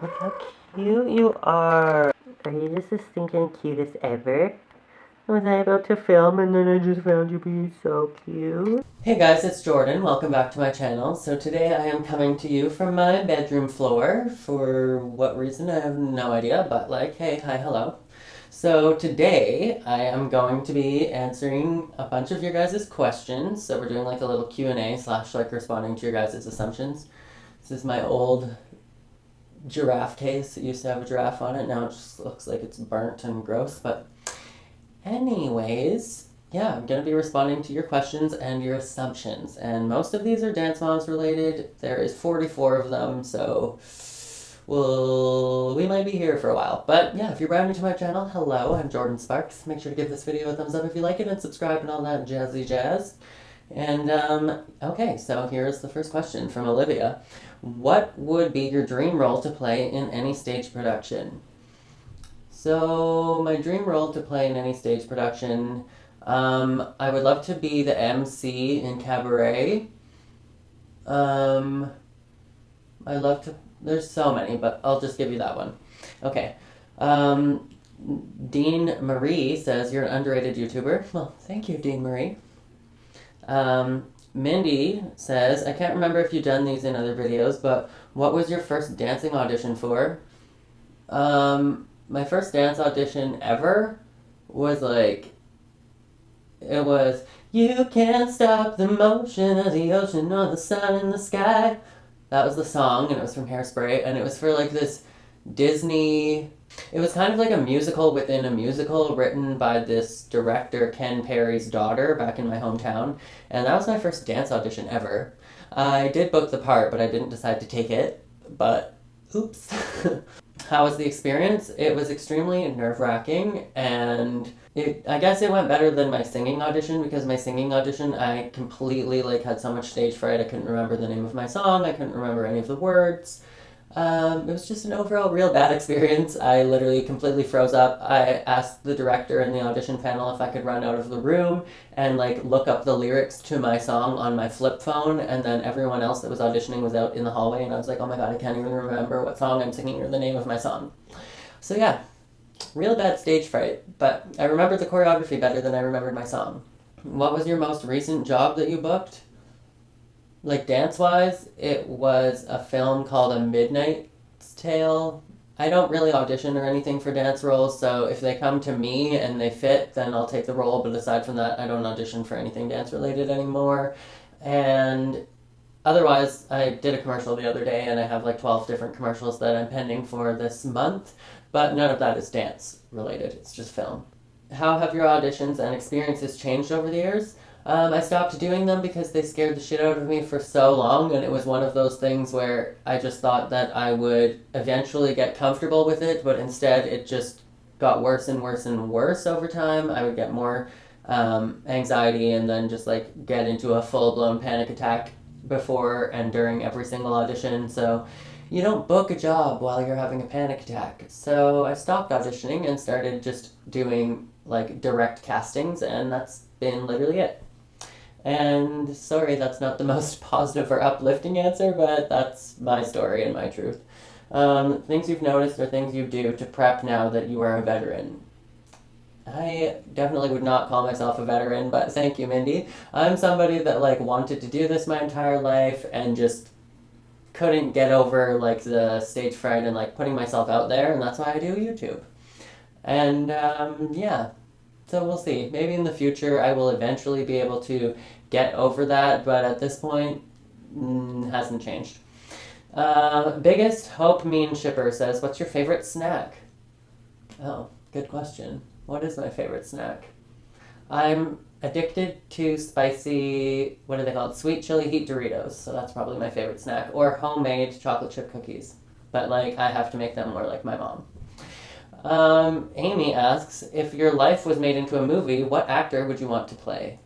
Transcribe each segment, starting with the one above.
Look how cute you are. Are you just the stinking cutest ever? Was I about to film and then I just found you being so cute? Hey guys, it's Jordan. Welcome back to my channel. So today I am coming to you from my bedroom floor. For what reason, I have no idea, but like, hey, hi, hello. So today I am going to be answering a bunch of your guys' questions. So we're doing like a little Q&A slash like responding to your guys' assumptions. This is my old giraffe case. It used to have a giraffe on it. Now it just looks like it's burnt and gross. But anyways, yeah, I'm going to be responding to your questions and your assumptions. And most of these are Dance Moms related. There is 44 of them, so we might be here for a while. But yeah, if you're brand new to my channel, hello, I'm Jordan Sparks. Make sure to give this video a thumbs up if you like it and subscribe and all that jazzy jazz. And okay, so here's the first question from Olivia. What would be your dream role to play in any stage production? So my dream role to play in any stage production, I would love to be the MC in Cabaret. I love to, there's so many, but I'll just give you that one. Okay. Dean Marie says, you're an underrated YouTuber. Well, thank you, Dean Marie. Mindy says, I can't remember if you've done these in other videos, but what was your first dancing audition for? My first dance audition ever was like, it was, you can't stop the motion of the ocean or the sun in the sky. That was the song, and it was from Hairspray, and it was for like this Disney. It was kind of like a musical within a musical written by this director, Ken Perry's daughter, back in my hometown. And that was my first dance audition ever. I did book the part, but I didn't decide to take it. But, oops. How was the experience? It was extremely nerve-wracking, and I guess it went better than my singing audition, because my singing audition, I completely like had so much stage fright. I couldn't remember the name of my song. I couldn't remember any of the words. It was just an overall real bad experience. I literally completely froze up. I asked the director in the audition panel if I could run out of the room and like look up the lyrics to my song on my flip phone, and then everyone else that was auditioning was out in the hallway, and I was like, oh my god, I can't even remember what song I'm singing or the name of my song. So yeah, real bad stage fright, but I remembered the choreography better than I remembered my song. What was your most recent job that you booked? Like dance-wise, it was a film called A Midnight's Tale. I don't really audition or anything for dance roles, so if they come to me and they fit, then I'll take the role, but aside from that, I don't audition for anything dance-related anymore. And otherwise, I did a commercial the other day, and I have like 12 different commercials that I'm pending for this month, but none of that is dance-related, it's just film. How have your auditions and experiences changed over the years? I stopped doing them because they scared the shit out of me for so long, and it was one of those things where I just thought that I would eventually get comfortable with it, but instead it just got worse and worse and worse over time. I would get more anxiety and then just like get into a full-blown panic attack before and during every single audition. So you don't book a job while you're having a panic attack. So I stopped auditioning and started just doing like direct castings, and that's been literally it. And sorry, that's not the most positive or uplifting answer, but that's my story and my truth. Things you've noticed or things you do to prep now that you are a veteran. I definitely would not call myself a veteran, but thank you, Mindy. I'm somebody that like wanted to do this my entire life and just couldn't get over like the stage fright and like putting myself out there, and that's why I do YouTube. And yeah, so we'll see. Maybe in the future I will eventually be able to get over that, but at this point, hasn't changed. Biggest Hope Mean Shipper says, what's your favorite snack? Oh, good question. What is my favorite snack? I'm addicted to spicy, what do they call it? Sweet chili heat Doritos, so that's probably my favorite snack. Or homemade chocolate chip cookies. But like, I have to make them more like my mom. Amy asks, if your life was made into a movie, what actor would you want to play?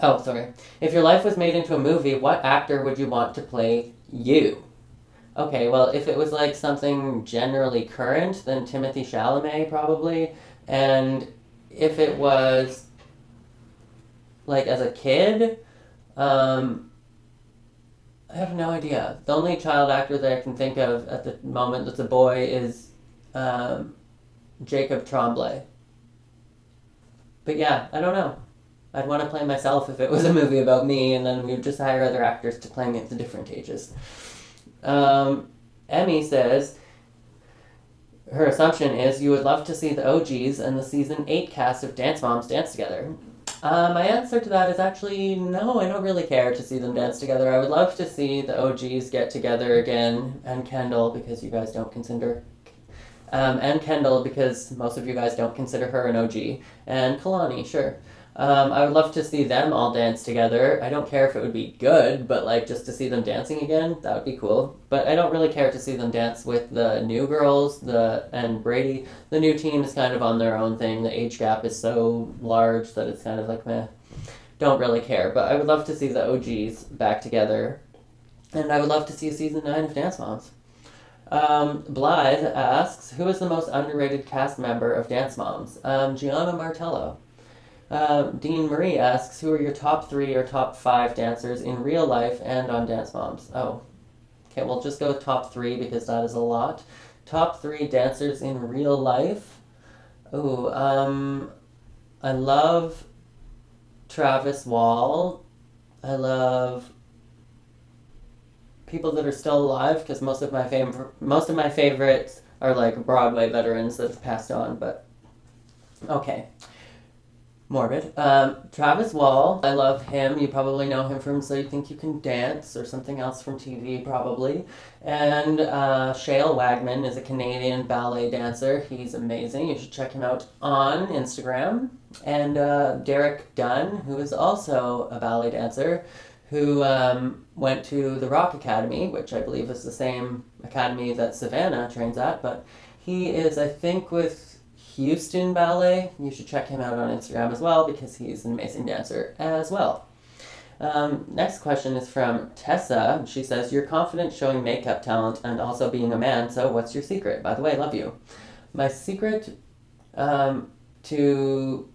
Oh, sorry. If your life was made into a movie, what actor would you want to play you? Okay, well, if it was like something generally current, then Timothée Chalamet probably. And if it was like as a kid, I have no idea. The only child actor that I can think of at the moment that's a boy is um, Jacob Tremblay. But yeah, I don't know. I'd want to play myself if it was a movie about me, and then we'd just hire other actors to play me at the different ages. Um, Emmy says her assumption is you would love to see the OGs and the season 8 cast of Dance Moms dance together. My answer to that is actually no, I don't really care to see them dance together. I would love to see the OGs get together again, and Kendall, because you guys don't consider. And Kendall, because most of you guys don't consider her an OG. And Kalani, sure. I would love to see them all dance together. I don't care if it would be good, but like just to see them dancing again, that would be cool. But I don't really care to see them dance with the new girls, and Brady. The new team is kind of on their own thing. The age gap is so large that it's kind of like meh. Don't really care. But I would love to see the OGs back together. And I would love to see season 9 of Dance Moms. Blythe asks, who is the most underrated cast member of Dance Moms? Gianna Martello. Dean Marie asks, who are your top 3 or top 5 dancers in real life and on Dance Moms? Oh, okay, we'll just go with top 3 because that is a lot. Top 3 dancers in real life. Oh, I love Travis Wall. I love people that are still alive because most of my favorites are like Broadway veterans that have passed on. But okay. Morbid. Travis Wall, I love him. You probably know him from So You Think You Can Dance or something else from TV, probably. And Shale Wagman is a Canadian ballet dancer. He's amazing. You should check him out on Instagram. And Derek Dunn, who is also a ballet dancer, who went to the Rock Academy, which I believe is the same academy that Savannah trains at. But he is, I think, with Houston Ballet. You should check him out on Instagram as well because he's an amazing dancer as well. Next question is from Tessa. She says, you're confident showing makeup talent and also being a man, so what's your secret? By the way, I love you. My secret to,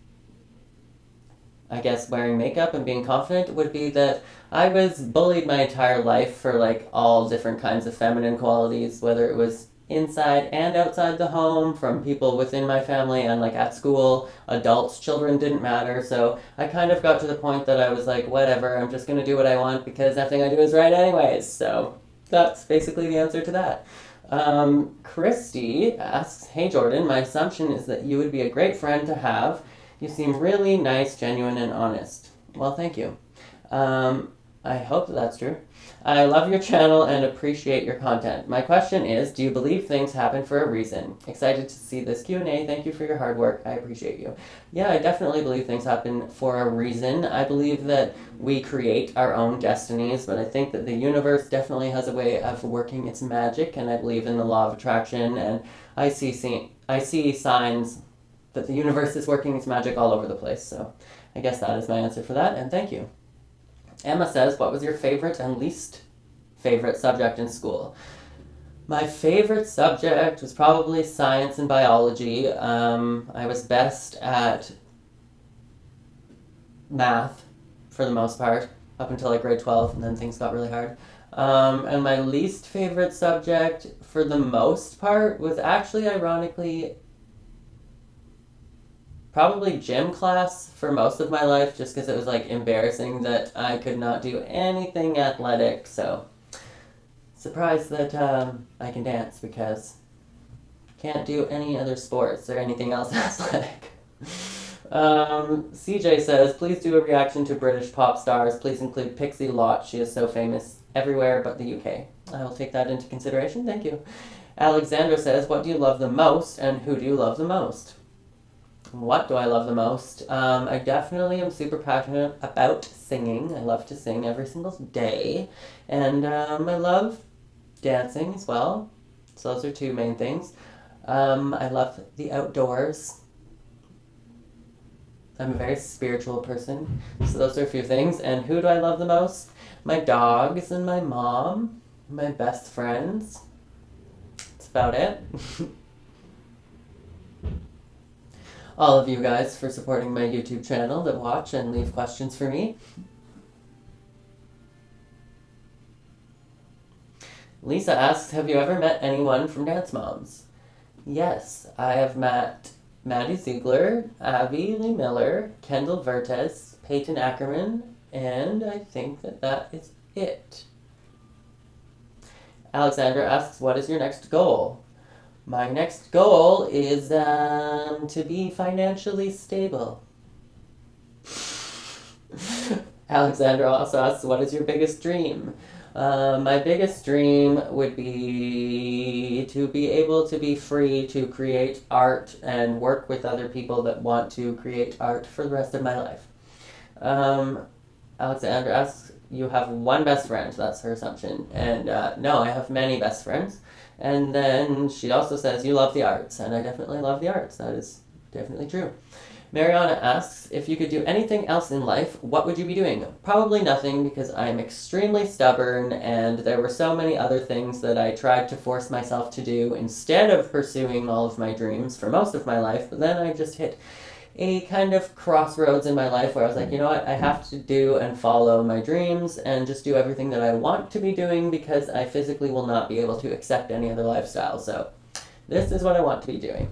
I guess, wearing makeup and being confident would be that I was bullied my entire life for like all different kinds of feminine qualities, whether it was inside and outside the home, from people within my family and like at school, adults, children, didn't matter. So I kind of got to the point that I was like, whatever, I'm just gonna do what I want because nothing I do is right anyways. So that's basically the answer to that. Christy asks, hey Jordan, my assumption is that you would be a great friend to have. You seem really nice, genuine, and honest. Well, thank you. I hope that's true. I love your channel and appreciate your content. My question is, do you believe things happen for a reason? Excited to see this Q&A. Thank you for your hard work. I appreciate you. Yeah, I definitely believe things happen for a reason. I believe that we create our own destinies, but I think that the universe definitely has a way of working its magic, and I believe in the law of attraction, and I see signs that the universe is working its magic all over the place. So I guess that is my answer for that, and thank you. Emma says, what was your favorite and least favorite subject in school? My favorite subject was probably science and biology. I was best at math for the most part, up until like grade 12, and then things got really hard. And my least favorite subject for the most part was actually, ironically, probably gym class for most of my life, just because it was like embarrassing that I could not do anything athletic. So surprised that I can dance because can't do any other sports or anything else athletic. CJ says, please do a reaction to British pop stars. Please include Pixie Lott. She is so famous everywhere but the UK. I will take that into consideration. Thank you. Alexandra says, what do you love the most and who do you love the most? What do I love the most? I definitely am super passionate about singing. I love to sing every single day. And I love dancing as well. So those are two main things. I love the outdoors. I'm a very spiritual person. So those are a few things. And who do I love the most? My dogs and my mom. My best friends. That's about it. All of you guys for supporting my YouTube channel that watch and leave questions for me. Lisa asks, have you ever met anyone from Dance Moms? Yes, I have met Maddie Ziegler, Abby Lee Miller, Kendall Vertes, Peyton Ackerman, and I think that is it. Alexandra asks, what is your next goal? My next goal is to be financially stable. Alexandra also asks, what is your biggest dream? My biggest dream would be to be able to be free to create art and work with other people that want to create art for the rest of my life. Alexandra asks, you have one best friend. That's her assumption. And no, I have many best friends. And then she also says, you love the arts. And I definitely love the arts. That is definitely true. Mariana asks, if you could do anything else in life, what would you be doing? Probably nothing, because I'm extremely stubborn, and there were so many other things that I tried to force myself to do instead of pursuing all of my dreams for most of my life, but then I just hit a kind of crossroads in my life where I was like, you know what, I have to do and follow my dreams and just do everything that I want to be doing because I physically will not be able to accept any other lifestyle. So this is what I want to be doing.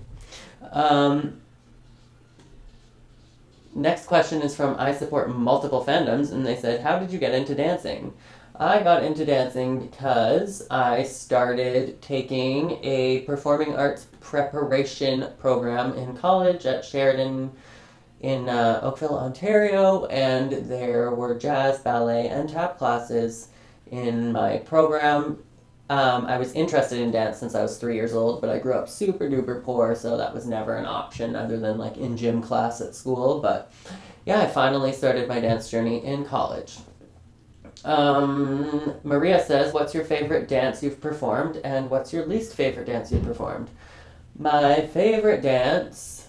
Next question is from I Support Multiple Fandoms, and they said, how did you get into dancing? I got into dancing because I started taking a performing arts preparation program in college at Sheridan in Oakville, Ontario, and there were jazz, ballet, and tap classes in my program. I was interested in dance since I was 3 years old, but I grew up super duper poor, so that was never an option other than like in gym class at school. But yeah, I finally started my dance journey in college. Maria says, what's your favorite dance you've performed, and what's your least favorite dance you've performed? My favorite dance,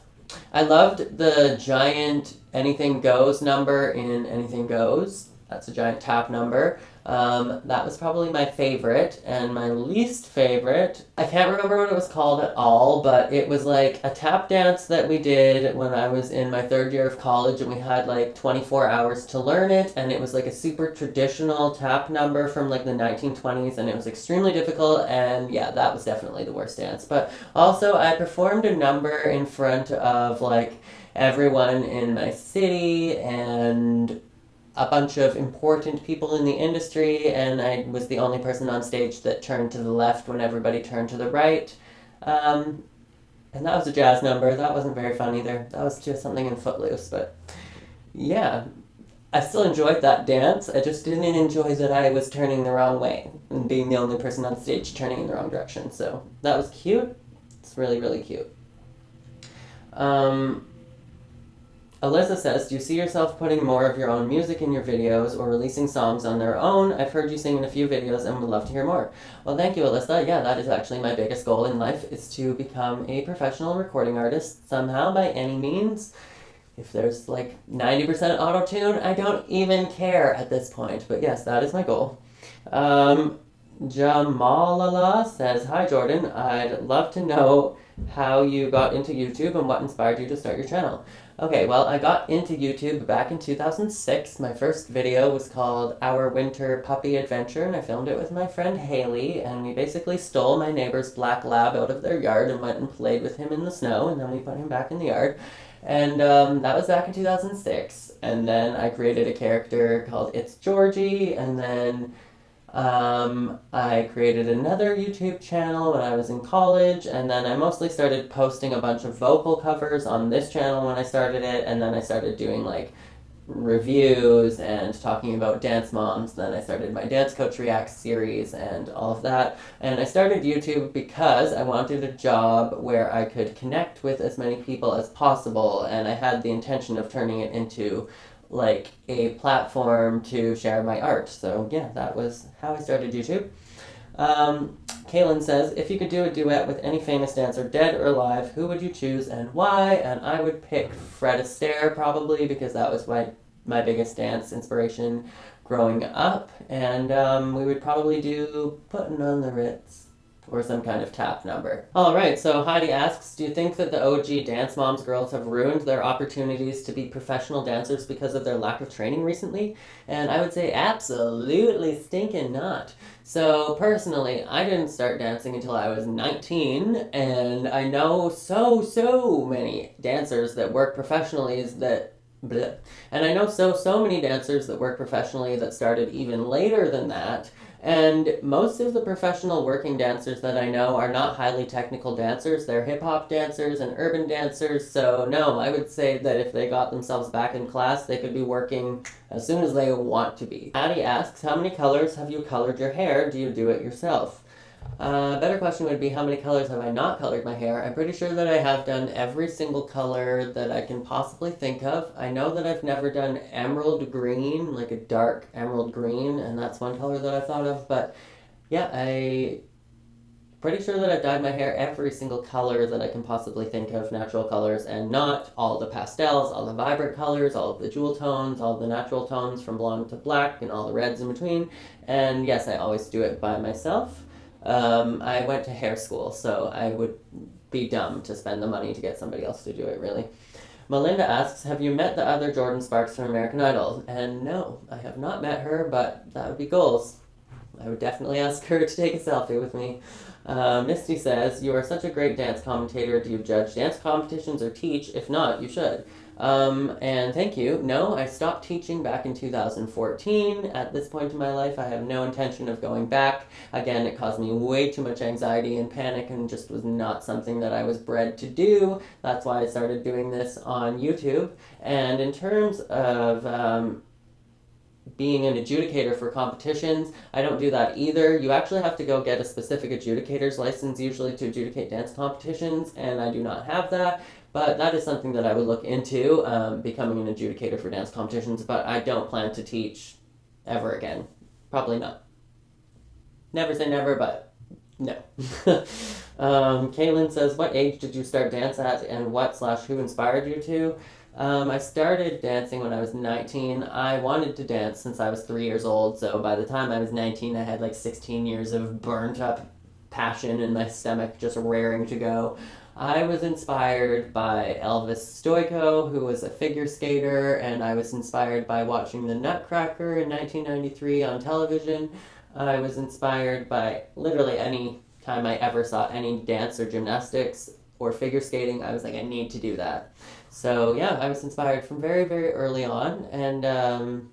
I loved the giant Anything Goes number in Anything Goes. That's a giant tap number. That was probably my favorite, and my least favorite, I can't remember what it was called at all, but it was like a tap dance that we did when I was in my 3rd year of college, and we had like 24 hours to learn it, and it was like a super traditional tap number from like the 1920s, and it was extremely difficult, and yeah, that was definitely the worst dance. But also, I performed a number in front of like everyone in my city, and a bunch of important people in the industry, and I was the only person on stage that turned to the left when everybody turned to the right. And that was a jazz number. That wasn't very fun either. That was just something in Footloose, but yeah. I still enjoyed that dance. I just didn't enjoy that I was turning the wrong way and being the only person on stage turning in the wrong direction. So that was cute. It's really, really cute. Alyssa says, do you see yourself putting more of your own music in your videos or releasing songs on their own? I've heard you sing in a few videos and would love to hear more. Well, thank you, Alyssa. Yeah, that is actually my biggest goal in life, is to become a professional recording artist somehow by any means. If there's like 90% auto-tune, I don't even care at this point. But yes, that is my goal. Jamalala says, hi, Jordan. I'd love to know how you got into YouTube and what inspired you to start your channel. Okay, well, I got into YouTube back in 2006. My first video was called Our Winter Puppy Adventure, and I filmed it with my friend Haley, and we basically stole my neighbor's black lab out of their yard and went and played with him in the snow, and then we put him back in the yard. And that was back in 2006. And then I created a character called It's Georgie, and then I created another YouTube channel when I was in college, and then I mostly started posting a bunch of vocal covers on this channel when I started it, and then I started doing like reviews and talking about Dance Moms. Then I started my Dance Coach Reacts series and all of that. And I started YouTube because I wanted a job where I could connect with as many people as possible, and I had the intention of turning it into like a platform to share my art. So yeah, that was how I started YouTube. Kaylin says, if you could do a duet with any famous dancer, dead or alive, who would you choose and why? And I would pick Fred Astaire probably, because that was my biggest dance inspiration growing up. And we would probably do Puttin' on the Ritz. or some kind of tap number. All right, so Heidi asks, do you think that the OG Dance Moms girls have ruined their opportunities to be professional dancers because of their lack of training recently? And I would say absolutely stinking not. So personally, I didn't start dancing until I was 19, and I know so many dancers that work professionally that bleh. And I know so many dancers that work professionally that started even later than that. And most of the professional working dancers that I know are not highly technical dancers. They're hip hop dancers and urban dancers. So, no, I would say that if they got themselves back in class, they could be working as soon as they want to be. Addie asks, how many colors have you colored your hair? Do you do it yourself? Better question would be, how many colors have I not colored my hair? I'm pretty sure that I have done every single color that I can possibly think of. I know that I've never done emerald green, like a dark emerald green, and that's one color that I've thought of. But yeah, I pretty sure that I've dyed my hair every single color that I can possibly think of, natural colors, and not all the pastels, all the vibrant colors, all of the jewel tones, all the natural tones from blonde to black, and all the reds in between. And yes, I always do it by myself. I went to hair school, so I would be dumb to spend the money to get somebody else to do it, really. Melinda asks, have you met the other Jordan Sparks from American Idol? And no, I have not met her, but that would be goals. I would definitely ask her to take a selfie with me. Misty says, you are such a great dance commentator. Do you judge dance competitions or teach? If not, you should. And thank you. No, I stopped teaching back in 2014. At this point in my life, I have no intention of going back. Again, it caused me way too much anxiety and panic and just was not something that I was bred to do. That's why I started doing this on YouTube. And in terms of being an adjudicator for competitions, I don't do that either. You actually have to go get a specific adjudicator's license usually to adjudicate dance competitions, and I do not have that. But that is something that I would look into, becoming an adjudicator for dance competitions, but I don't plan to teach ever again. Probably not. Never say never, but no. Kaylin says, what age did you start dance at, and what/who inspired you to? I started dancing when I was 19. I wanted to dance since I was 3 years old, so by the time I was 19, I had like 16 years of burnt up passion in my stomach just raring to go. I was inspired by Elvis Stoico, who was a figure skater, and I was inspired by watching The Nutcracker in 1993 on television. I was inspired by literally any time I ever saw any dance or gymnastics or figure skating. I was like, I need to do that. So yeah, I was inspired from very early on, and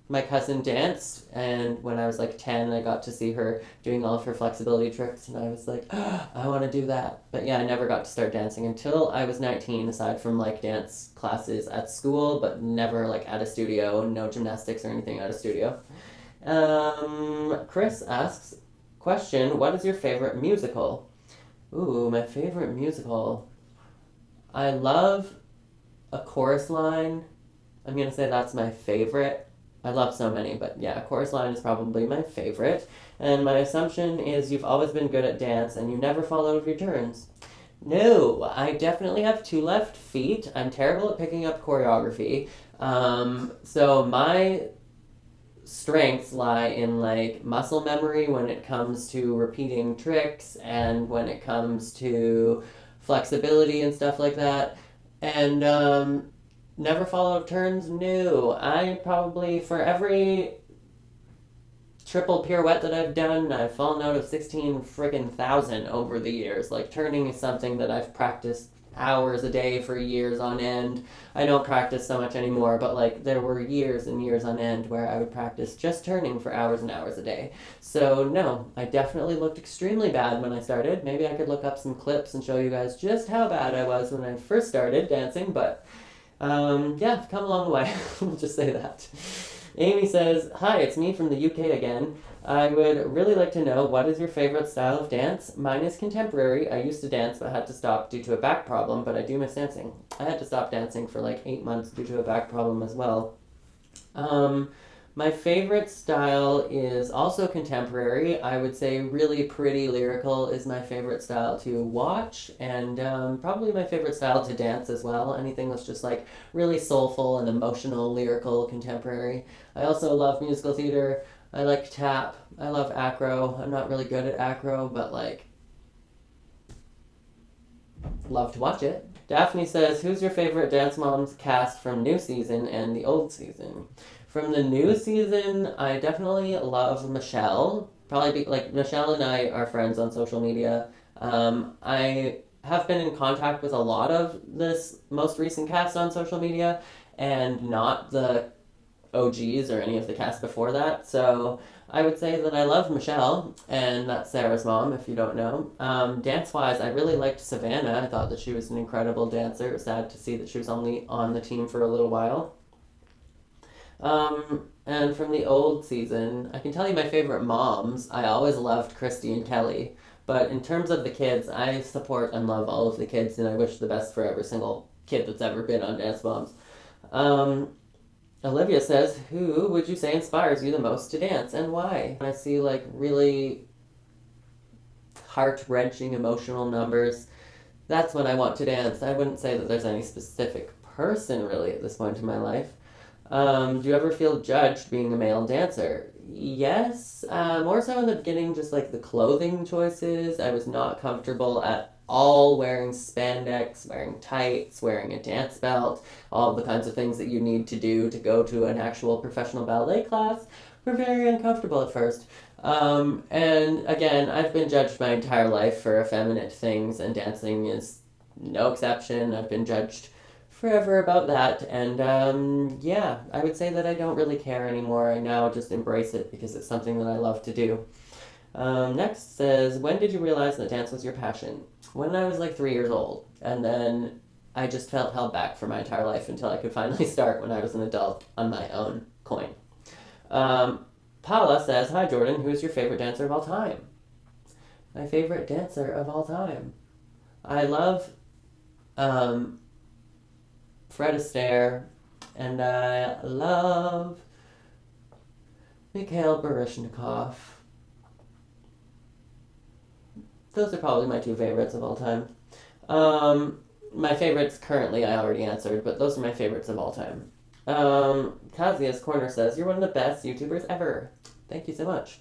my cousin danced, and when I was like 10, I got to see her doing all of her flexibility tricks, and I was like, oh, I want to do that. But yeah, I never got to start dancing until I was 19, aside from like dance classes at school, but never like at a studio, no gymnastics or anything at a studio. Chris asks, question, what is your favorite musical? Ooh, my favorite musical. I love A Chorus Line. I'm going to say that's my favorite. I love so many, but yeah, A Chorus Line is probably my favorite. And my assumption is you've always been good at dance and you never fall out of your turns. No, I definitely have 2 left feet. I'm terrible at picking up choreography. So my strengths lie in like muscle memory when it comes to repeating tricks and when it comes to flexibility and stuff like that. And never fall out of turns? No. I probably, for every triple pirouette that I've done, I've fallen out of 16 friggin' thousand over the years. Like, turning is something that I've practiced hours a day for years on end. I don't practice so much anymore, but like there were years and years on end where I would practice just turning for hours and hours a day. So no, I definitely looked extremely bad when I started. Maybe I could look up some clips and show you guys just how bad I was when I first started dancing, but yeah, I've come a long way. We'll just say that. Amy says, hi, it's me from the UK again. I would really like to know, what is your favorite style of dance? Mine is contemporary. I used to dance but had to stop due to a back problem, but I do miss dancing. I had to stop dancing for like 8 months due to a back problem as well. My favorite style is also contemporary. I would say really pretty lyrical is my favorite style to watch, and probably my favorite style to dance as well. Anything that's just like really soulful and emotional, lyrical, contemporary. I also love musical theater. I like tap. I love acro. I'm not really good at acro, but like Love to watch it. Daphne says, who's your favorite Dance Moms cast from new season and the old season? From the new season, I definitely love Michelle. Probably like Michelle and I are friends on social media. I have been in contact with a lot of this most recent cast on social media and not the OGs or any of the cast before that. So I would say that I love Michelle, and that's Sarah's mom, if you don't know. Dance wise, I really liked Savannah. I thought that she was an incredible dancer. It was sad to see that she was only on the team for a little while. And from the old season, I can tell you my favorite moms. I always loved Christy and Kelly. But in terms of the kids, I support and love all of the kids, and I wish the best for every single kid that's ever been on Dance Moms. Um, Olivia says, who would you say inspires you the most to dance and why? When I see like really heart wrenching emotional numbers, that's when I want to dance. I wouldn't say that there's any specific person really at this point in my life. Do you ever feel judged being a male dancer? Yes, more so in the beginning, just like the clothing choices. I was not comfortable at all wearing spandex, wearing tights, wearing a dance belt, all the kinds of things that you need to do to go to an actual professional ballet class were very uncomfortable at first. And again, I've been judged my entire life for effeminate things, and dancing is no exception. I've been judged forever about that, and yeah, I would say that I don't really care anymore. I now just embrace it because it's something that I love to do. Next says, when did you realize that dance was your passion? When I was like 3 years old, and then I just felt held back for my entire life until I could finally start when I was an adult on my own coin. Paula says, hi Jordan, who's your favorite dancer of all time? My favorite dancer of all time. I love Fred Astaire, and I love Mikhail Baryshnikov. Those are probably my two favorites of all time. My favorites currently I already answered, but those are my favorites of all time. Kazia's Corner says, you're one of the best YouTubers ever. Thank you so much.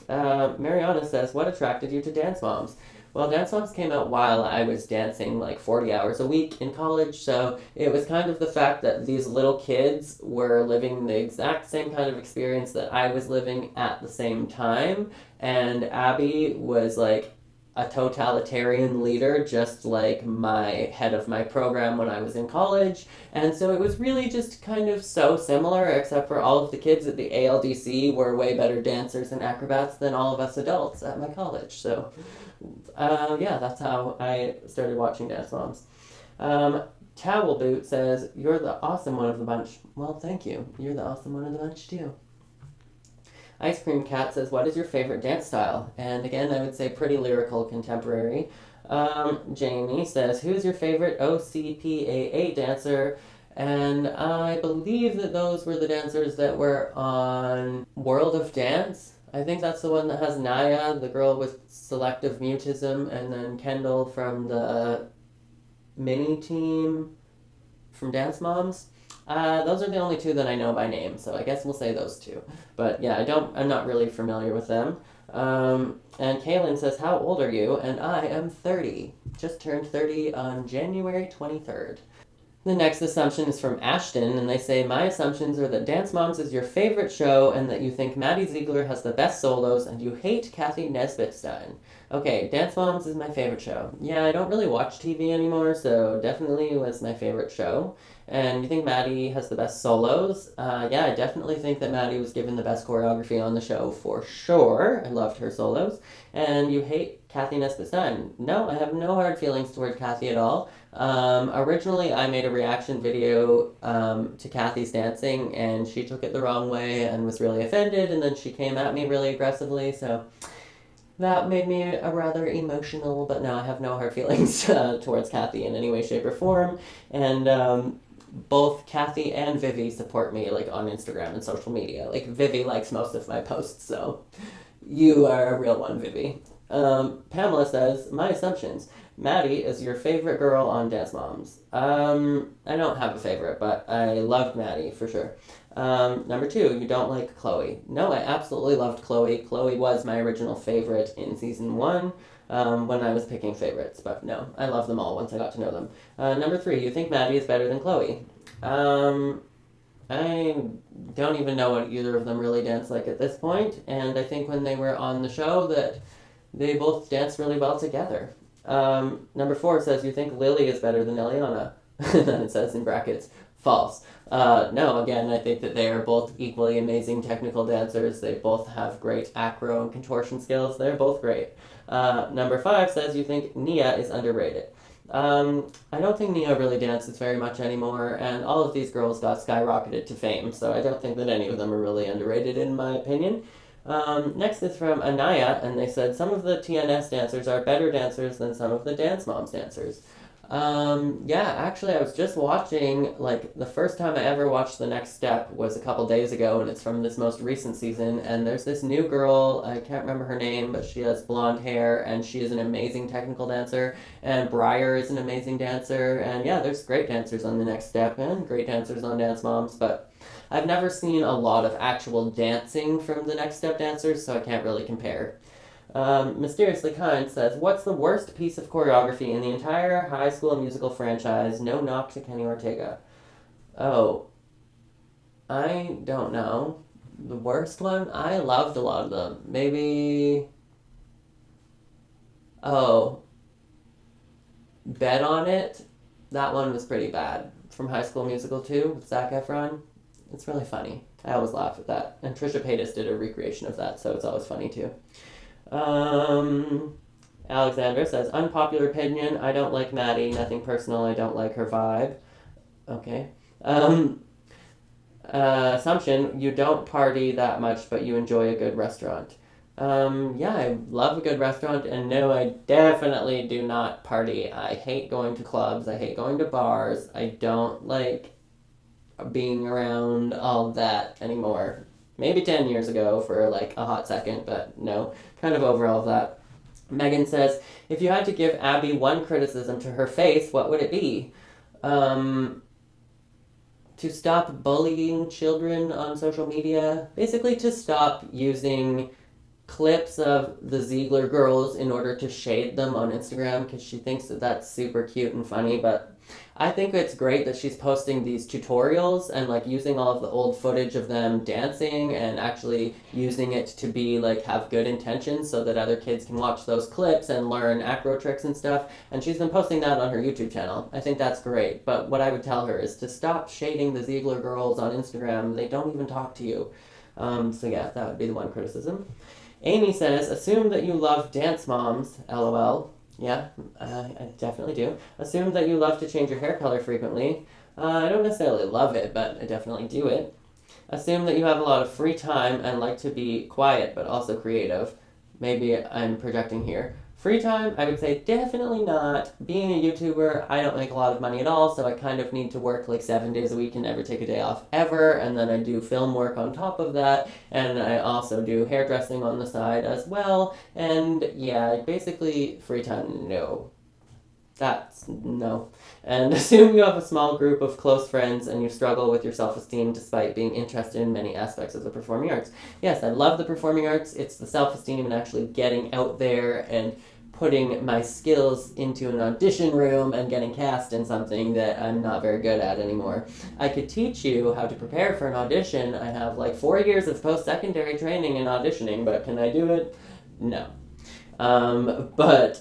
Mariana says, what attracted you to Dance Moms? Well, Dance Moms came out while I was dancing like 40 hours a week in college, so it was kind of the fact that these little kids were living the exact same kind of experience that I was living at the same time, and Abby was like a totalitarian leader, just like my head of my program when I was in college. And so it was really just kind of so similar, except for all of the kids at the ALDC were way better dancers and acrobats than all of us adults at my college. So, yeah, that's how I started watching Dance Moms. Towel Boot says, you're the awesome one of the bunch. Well, thank you. You're the awesome one of the bunch, too. Ice Cream Cat says, what is your favorite dance style? And again, I would say pretty lyrical contemporary. Jamie says, who's your favorite OCPAA dancer? And I believe that those were the dancers that were on World of Dance. I think that's the one that has Naya, the girl with selective mutism, and then Kendall from the mini team from Dance Moms. Those are the only two that I know by name, so I guess we'll say those two. But yeah, I'm not really familiar with them. And Kaylin says, how old are you? And I am 30. Just turned 30 on January 23rd. The next assumption is from Ashton, and they say, my assumptions are that Dance Moms is your favorite show and that you think Maddie Ziegler has the best solos and you hate Kathy Nesbitt-Stein. Okay, Dance Moms is my favorite show. Yeah, I don't really watch TV anymore, so definitely was my favorite show. And you think Maddie has the best solos? Yeah, I definitely think that Maddie was given the best choreography on the show for sure. I loved her solos. And you hate Kathy Nesbitt-Stein. No, I have no hard feelings toward Kathy at all. Originally, I made a reaction video to Kathy's dancing, and she took it the wrong way and was really offended, and then she came at me really aggressively, so that made me a rather emotional, but no, I have no hard feelings towards Kathy in any way, shape, or form, and both Kathy and Vivi support me, like, on Instagram and social media. Like, Vivi likes most of my posts, so you are a real one, Vivi. Pamela says, my assumptions. Maddie is your favorite girl on Dance Moms. I don't have a favorite, but I loved Maddie for sure. Number 2, you don't like Chloe. No, I absolutely loved Chloe. Chloe was my original favorite in season 1. when I was picking favorites. But no, I love them all once I got to know them. Number 3, you think Maddie is better than Chloe? I don't even know what either of them really dance like at this point, and I think when they were on the show that they both danced really well together. Number 4 says, you think Lily is better than Eliana? And then it says in brackets, false. No, again, I think that they are both equally amazing technical dancers. They both have great acro and contortion skills. They're both great. Number 5 says, you think Nia is underrated. I don't think Nia really dances very much anymore, and all of these girls got skyrocketed to fame, so I don't think that any of them are really underrated in my opinion. Next is from Anaya, and they said some of the TNS dancers are better dancers than some of the Dance Moms dancers. Yeah, actually, I was just watching, like, the first time I ever watched The Next Step was a couple days ago, and it's from this most recent season, and there's this new girl, I can't remember her name, but she has blonde hair, and she is an amazing technical dancer, and Breyer is an amazing dancer, and yeah, there's great dancers on The Next Step, and great dancers on Dance Moms, but I've never seen a lot of actual dancing from the Next Step dancers, so I can't really compare. Mysteriously Kind says, what's the worst piece of choreography in the entire High School Musical franchise? No knock to Kenny Ortega. Oh, I don't know. The worst one? I loved a lot of them. Maybe... Oh, Bet on It? That one was pretty bad. From High School Musical 2 with Zac Efron. It's really funny. I always laugh at that. And Trisha Paytas did a recreation of that, so it's always funny too. Alexandra says, unpopular opinion, I don't like Maddie, nothing personal, I don't like her vibe. Okay. Assumption, you don't party that much, but you enjoy a good restaurant. Yeah, I love a good restaurant, and no, I definitely do not party. I hate going to clubs, I hate going to bars, I don't like being around all that anymore. Maybe 10 years ago for like a hot second, but no, kind of over all of that. Megan says, if you had to give Abby one criticism to her face, what would it be? To stop bullying children on social media. Basically to stop using clips of the Ziegler girls in order to shade them on Instagram because she thinks that that's super cute and funny, but I think it's great that she's posting these tutorials and like using all of the old footage of them dancing and actually using it to be like have good intentions so that other kids can watch those clips and learn acro tricks and stuff. And she's been posting that on her YouTube channel. I think that's great. But what I would tell her is to stop shading the Ziegler girls on Instagram. They don't even talk to you. So yeah, that would be the one criticism. Amy says, assume that you love Dance Moms, LOL. Yeah, I definitely do. Assume that you love to change your hair color frequently. I don't necessarily love it, but I definitely do it. Assume that you have a lot of free time and like to be quiet, but also creative. Maybe I'm projecting here. Free time, I would say definitely not. Being a YouTuber, I don't make a lot of money at all, so I kind of need to work like 7 days a week and never take a day off ever, and then I do film work on top of that, and I also do hairdressing on the side as well, and yeah, basically free time, no. That's no. And assume you have a small group of close friends and you struggle with your self-esteem despite being interested in many aspects of the performing arts. Yes, I love the performing arts. It's the self-esteem and actually getting out there and putting my skills into an audition room and getting cast in something that I'm not very good at anymore. I could teach you how to prepare for an audition. I have like 4 years of post-secondary training in auditioning, but can I do it? No. But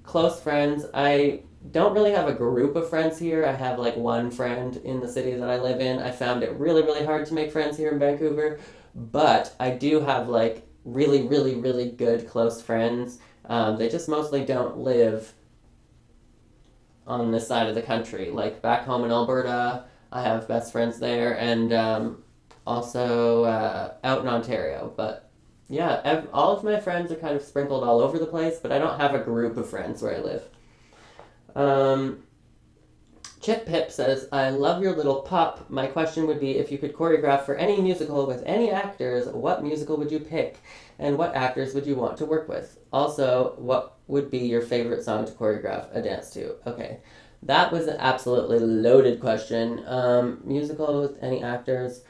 close friends, I don't really have a group of friends here. I have like one friend in the city that I live in. I found it really, really hard to make friends here in Vancouver, but I do have like really, really, really good close friends. They just mostly don't live on this side of the country. Like back home in Alberta, I have best friends there, and also out in Ontario. But yeah, all of my friends are kind of sprinkled all over the place, but I don't have a group of friends where I live. Chip Pip says, I love your little pup. My question would be, if you could choreograph for any musical with any actors, what musical would you pick? And what actors would you want to work with? Also, what would be your favorite song to choreograph a dance to? Okay, that was an absolutely loaded question. Musical with any actors?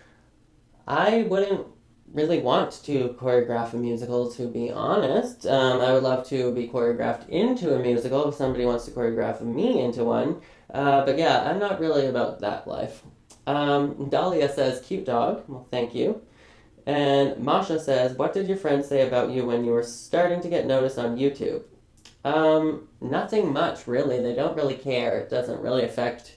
I wouldn't really want to choreograph a musical, to be honest. I would love to be choreographed into a musical if somebody wants to choreograph me into one. But yeah, I'm not really about that life. Dahlia says, cute dog. Well, thank you. And Masha says, what did your friends say about you when you were starting to get noticed on YouTube? Nothing much, really. They don't really care. It doesn't really affect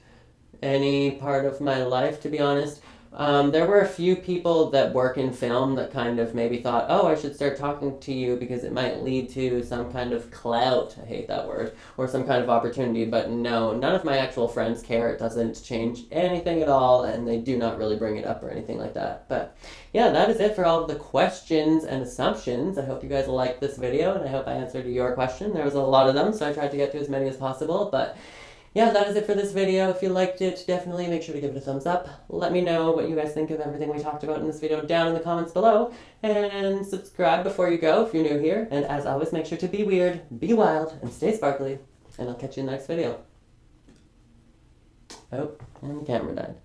any part of my life, to be honest. There were a few people that work in film that kind of maybe thought, oh, I should start talking to you because it might lead to some kind of clout. I hate that word. Or some kind of opportunity. But no, none of my actual friends care. It doesn't change anything at all, and they do not really bring it up or anything like that. But yeah, that is it for all of the questions and assumptions. I hope you guys liked this video, and I hope I answered your question. There was a lot of them, so I tried to get to as many as possible. But yeah, that is it for this video. If you liked it, definitely make sure to give it a thumbs up. Let me know what you guys think of everything we talked about in this video down in the comments below. And subscribe before you go if you're new here. And as always, make sure to be weird, be wild, and stay sparkly. And I'll catch you in the next video. Oh, and the camera died.